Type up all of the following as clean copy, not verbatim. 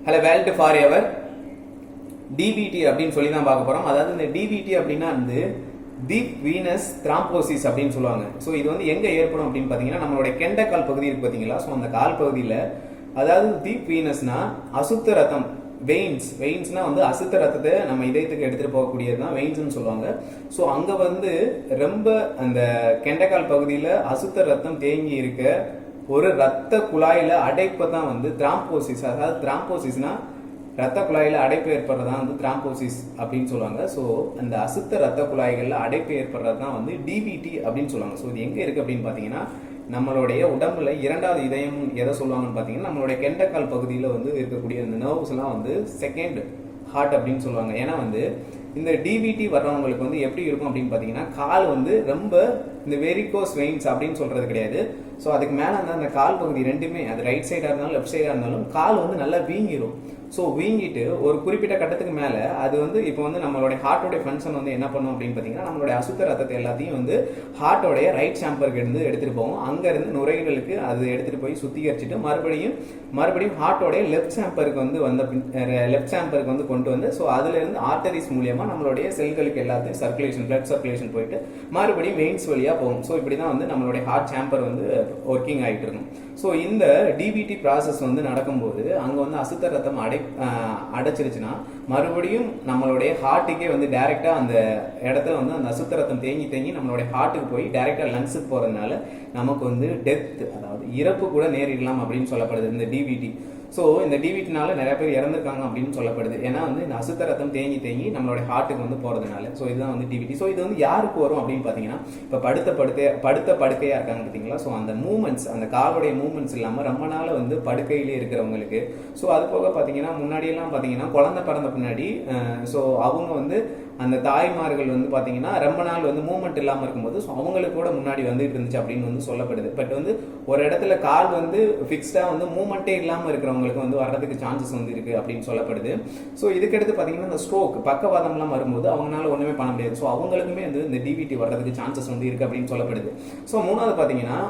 Hello world for ever DBT அப்படின்னு சொல்லி தான் பார்க்க போறோம். அதாவது இந்த டிபிடி அப்படின்னா வந்து டீப் வீனஸ் த்ராம்போசிஸ் அப்படின்னு சொல்லுவாங்க. ஸோ இது வந்து எங்க ஏற்படும் அப்படின்னு பாத்தீங்கன்னா நம்மளுடைய கெண்டைக்கால் பகுதி இருக்கு பாத்தீங்களா. ஸோ அந்த கால் பகுதியில் அதாவது டீப் வீனஸ்னா அசுத்த ரத்தம், வெயின்ஸ்னா வந்து அசுத்த ரத்தத்தை நம்ம இதயத்துக்கு எடுத்துட்டு போகக்கூடியது தான் வெயின்ஸ்னு சொல்லுவாங்க. ஸோ அங்க வந்து ரொம்ப அந்த கெண்டைக்கால் பகுதியில் அசுத்த ரத்தம் தேங்கி இருக்க ஒரு ரத்த குழாயில அடைப்பை தான் வந்து த்ராம்போசிஸ். அதாவது த்ராம்போசிஸ்னா ரத்த குழாயில அடைப்பு ஏற்படுறதா வந்து த்ராம்போசிஸ் அப்படின்னு சொல்லுவாங்க. ஸோ அந்த அசுத்த ரத்த குழாய்கள்ல அடைப்பு ஏற்படுறது தான் வந்து டிபிடி அப்படின்னு சொல்லுவாங்க. ஸோ இது எங்க இருக்கு அப்படின்னு பாத்தீங்கன்னா நம்மளுடைய உடம்புல இரண்டாவது இதயம் எதை சொல்லுவாங்கன்னு பாத்தீங்கன்னா நம்மளுடைய கெண்டைக்கால் பகுதியில வந்து இருக்கக்கூடிய இந்த நர்வ்ஸ் எல்லாம் வந்து செகண்ட் ஹார்ட் அப்படின்னு சொல்லுவாங்க. ஏன்னா வந்து இந்த டிபிடி வர்றவங்களுக்கு வந்து எப்படி இருக்கும் அப்படின்னு பாத்தீங்கன்னா கால் வந்து ரொம்ப இந்த வெரிகோஸ் வெயின்ஸ் அப்படின்னு சொல்றது கிடையாது. ஸோ அதுக்கு மேல அந்த கால் பகுதி ரெண்டுமே அது ரைட் சைடா இருந்தாலும் லெஃப்ட் சைடா இருந்தாலும் கால் வந்து நல்லா வீங்கிரும். ஸோ வீங்கிட்டு ஒரு குறிப்பிட்ட கட்டத்துக்கு மேல அது வந்து இப்போ வந்து நம்மளுடைய ஹார்ட்டோட ஃபங்க்ஷன் வந்து என்ன பண்ணும் அப்படின்னு பாத்தீங்கன்னா நம்மளுடைய அசுத்த ரத்தத்தை எல்லாத்தையும் வந்து ஹார்ட்டோடைய ரைட் சாம்பருக்கு இருந்து எடுத்துட்டு போவோம். அங்க இருந்து நுரையீரலுக்கு அது எடுத்துட்டு போய் சுத்திகரிச்சுட்டு மறுபடியும் ஹார்ட்டோடைய லெஃப்ட் சாம்பருக்கு வந்து கொண்டு வந்து ஸோ அதுல இருந்து ஆர்டரிஸ் மூலியமா நம்மளுடைய செல்களுக்கு எல்லாத்தையும் பிளட் சர்க்குலேஷன் போயிட்டு மறுபடியும் வெயின்ஸ் வழியா போகும். ஸோ இப்படிதான் வந்து நம்மளுடைய ஹார்ட் சாம்பர் வந்து ஒர்க்கிங் ஆகிட்டு இருக்கும். ஸோ இந்த டிபிடி ப்ராசஸ் வந்து நடக்கும்போது அங்க வந்து அசுத்த ரத்தம் அடைச்சிருச்சுன்னா மறுபடியும் நம்மளுடைய ஹார்ட்டுக்கே வந்து டைரக்டா அந்த இடத்துல வந்து அந்த அசுத்த ரத்தம் தேங்கி நம்மளுடைய ஹார்ட்டுக்கு போய் டைரக்டா லங்ஸுக்கு போறதுனால நமக்கு வந்து டெத், அதாவது இறப்பு கூட நேரிடலாம் அப்படின்னு சொல்லப்படுது இந்த டிபிடி. ஸோ இந்த டிபிடினால நிறைய பேர் இறந்துருக்காங்க அப்படின்னு சொல்லப்படுது. ஏன்னா வந்து இந்த அசுத்த ரத்தம் தேங்கி நம்மளுடைய ஹார்ட்டுக்கு வந்து போறதுனால. ஸோ இதுதான் வந்து டிபிடி. ஸோ இது வந்து யாருக்கு வரும் அப்படின்னு பாத்தீங்கன்னா இப்போ படுத்த படுக்கையா இருக்காங்க பார்த்தீங்களா. ஸோ அந்த மூமெண்ட்ஸ், அந்த காலுடைய மூமெண்ட்ஸ் இல்லாம ரொம்ப நாள் வந்து படுக்கையிலே இருக்கிறவங்களுக்கு. ஸோ அது போக பாத்தீங்கன்னா முன்னாடியெல்லாம் பாத்தீங்கன்னா குழந்தை பிறந்த பின்னாடி ஸோ அவங்க வந்து அந்த தாய்மார்கள் வந்து பாத்தீங்கன்னா ரொம்ப நாள் வந்து மூவ்மெண்ட் இல்லாம இருக்கும்போது ஸோ அவங்களுக்கு கூட முன்னாடி வந்துட்டு இருந்துச்சு அப்படின்னு வந்து சொல்லப்படுது. பட் வந்து ஒரு இடத்துல கால் வந்து பிக்ஸ்டா வந்து மூவ்மெண்டே இல்லாம இருக்கிறவங்களுக்கு வந்து வர்றதுக்கு சான்சஸ் வந்து இருக்கு அப்படின்னு சொல்லப்படுது. ஸோ இதுக்கடுத்து பாத்தீங்கன்னா இந்த ஸ்ட்ரோக், பக்கவாதம் எல்லாம் வரும்போது அவங்களால ஒண்ணுமே பண்ண முடியாது. ஸோ அவங்களுக்குமே வந்து இந்த டிபிடி வர்றதுக்கு சான்சஸ் வந்து இருக்கு அப்படின்னு சொல்லப்படுது. ஸோ மூணாவது பாத்தீங்கன்னா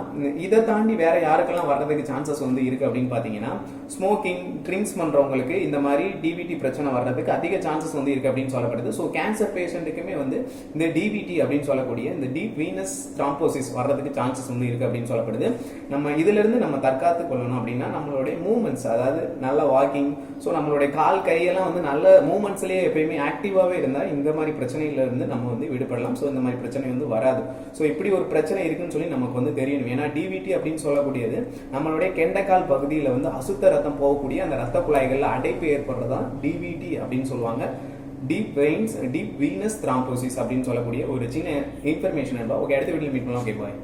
இதை தாண்டி வேற யாருக்கெல்லாம் வர்றதுக்கு சான்சஸ் வந்து இருக்கு அப்படின்னு பாத்தீங்கன்னா ஸ்மோக்கிங், ட்ரிங்க்ஸ் பண்றவங்களுக்கு இந்த மாதிரி டிபிடி பிரச்சனை வர்றதுக்கு அதிக சான்சஸ் வந்து இருக்கு அப்படின்னு சொல்லப்படுது. ஸோ கேன்சர் பேஷண்ட்டுக்குமே வந்து இந்த டிபிடி அப்படின்னு சொல்லக்கூடிய இந்த டீப் வீனஸ் த்ராம்போசிஸ் வர்றதுக்கு சான்சஸ் வந்து இருக்கு அப்படின்னு சொல்லப்படுது. நம்ம இதுல இருந்து நம்ம தற்காத்து கொள்ளணும் அப்படின்னா நம்மளுடைய மூவ்மெண்ட்ஸ், அதாவது நல்ல வாக்கிங், ஸோ நம்மளுடைய கால் கையெல்லாம் வந்து நல்ல மூவ்மெண்ட்ஸ்லயே எப்பயுமே ஆக்டிவாவே இருந்தா இந்த மாதிரி பிரச்சனையில இருந்து நம்ம வந்து விடுபடலாம். ஸோ இந்த மாதிரி பிரச்சனை வந்து வராது. ஸோ இப்படி ஒரு பிரச்சனை இருக்குன்னு சொல்லி நமக்கு வந்து தெரியணும். ஏன்னா டிபிடி அப்படின்னு சொல்லக்கூடியது நம்மளுடைய கெண்டைக்கால் பகுதியில் வந்து அசுத்த ரத்தம் போகக்கூடிய அந்த ரத்த குழாய்கள்ல அடைப்பு ஏற்படுறதான் டிபிடி அப்படின்னு சொல்லுவாங்க. டீப் வீனஸ் த்ராம்போசிஸ் அப்படின்னு சொல்லக்கூடிய ஒரு சின்ன இன்ஃபர்மேஷன். ஓகே, அடுத்த வீடியோல மீட் பண்ணலாம். ஓகே, பாய்.